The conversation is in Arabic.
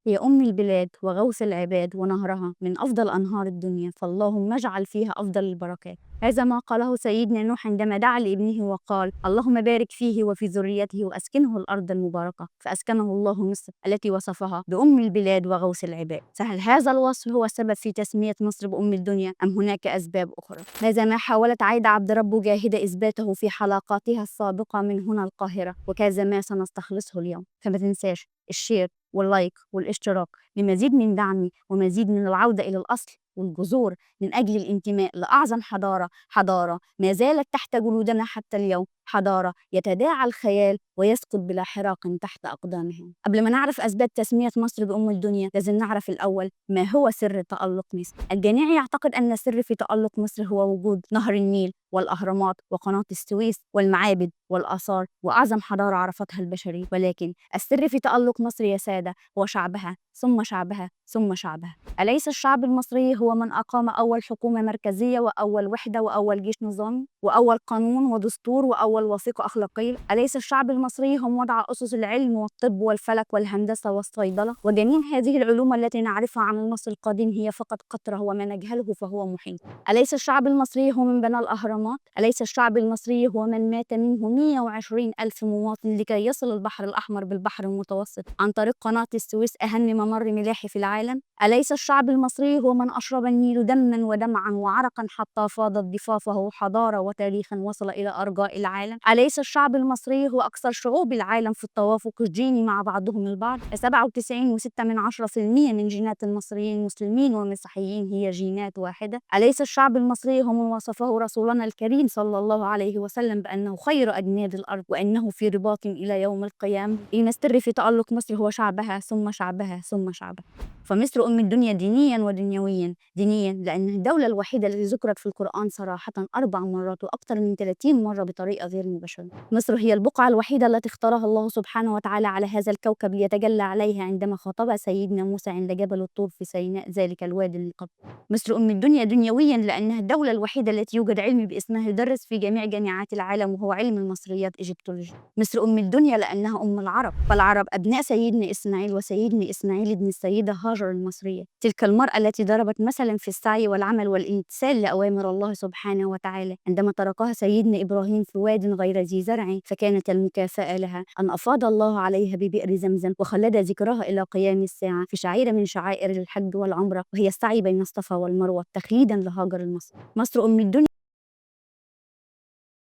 هي أم البلاد وغوث العباد ونهرها من أفضل أنهار الدنيا، فاللهم اجعل فيها أفضل البركات. هذا ما قاله سيدنا نوح عندما دعا لابنه وقال: اللهم بارك فيه وفي ذريته وأسكنه الأرض المباركة، فأسكنه الله مصر التي وصفها بأم البلاد وغوث العباد. فهل هذا الوصف هو السبب في تسمية مصر بأم الدنيا أم هناك أسباب أخرى؟ هذا ما حاولت عايدة عبد ربه جاهدة إثباته في حلقاتها السابقة من هنا القاهرة، وكذا ما سنستخلصه اليوم. فما تنساش الشير واللايك والاشتراك لمزيد من دعمي ومزيد من العودة إلى الأصل والجذور من أجل الانتماء لأعظم حضارة ما زالت تحت جلودنا حتى اليوم، حضارة يتداعى الخيال ويسقط بلا حراق تحت أقدامهم. قبل ما نعرف أسباب تسمية مصر بأم الدنيا لازم نعرف الأول ما هو سر تألق مصر. الجميع يعتقد أن السر في تألق مصر هو وجود نهر النيل والأهرامات وقناة السويس والمعابد والآثار وأعظم حضارة عرفتها البشرية، ولكن السر في تألق مصر يا سادة هو شعبها ثم شعبها ثم شعبها. أليس الشعب المصري هو من أقام أول حكومة مركزية وأول وحدة وأول جيش نظامي وأول قانون ودستور وأول وثيقة أخلاقية؟ أليس الشعب المصري هم وضع أسس العلم والطب والفلك والهندسة والصيدلة وجميع هذه العلوم التي نعرفها عن المصري القديم هي فقط قطرة وما نجهله فهو محيط؟ أليس الشعب المصري هو من بنى الأهرامات؟ أليس الشعب المصري هو من مات منه 120 ألف مواطن لكي يصل البحر الأحمر بالبحر المتوسط عن طريق قناة السويس أهم ممر ملاحي في العالم؟ أليس الشعب المصري هو من أشرب النيل دما ودمعا وعرقا حتى فاضت ضفافه حضارة وتاريخا وصل إلى أرجاء العالم؟ أليس الشعب المصري هو أكثر شعوب العالم في التوافق الجيني مع بعضهم البعض؟ 97.6% من جينات المصريين مسلمين ومسيحيين هي جينات واحدة. أليس الشعب المصري هو من وصفه رسولنا الكريم صلى الله عليه وسلم بأنه خير أجناد الأرض وأنه في رباط إلى يوم القيامة؟ إن السر في تألق مصر هو شعبها ثم شعبها ثم شعبها. فمصر أم الدنيا دينيا ودنيويا. دينيا لأن الدولة الوحيدة التي ذكرت في القرآن صراحة 4 مرات وأكثر من 30 مرة بطريقة غير مباشرة. مصر هي البقعة الوحيدة التي اختارها الله سبحانه وتعالى على هذا الكوكب ليتجلى عليها عندما خاطبها سيدنا موسى عند جبل الطور في سيناء ذلك الوادي القدس. مصر أم الدنيا دنيويا لأنها الدولة الوحيدة التي يوجد علم باسمها يدرس في جميع جامعات العالم وهو علم المصريات إيجيبتولوجي. مصر أم الدنيا لأنها أم العرب، فالعرب أبناء سيدنا إسماعيل وسيدنا إسماعيل ابن السيدة هاجر المصرية، تلك المرأة التي ضربت مثلا في السعي والعمل والامتثال لأوامر الله سبحانه وتعالى عندما تركها سيدنا إبراهيم في واد غير ذي زرع، فكانت المكافأة لها أن أفاض الله عليها ببئر زمزم وخلد ذكرها إلى قيام الساعة في شعيرة من شعائر الحج والعمرة وهي السعي بين الصفا والمروة تخليدا لهاجر المصري. مصر أم الدنيا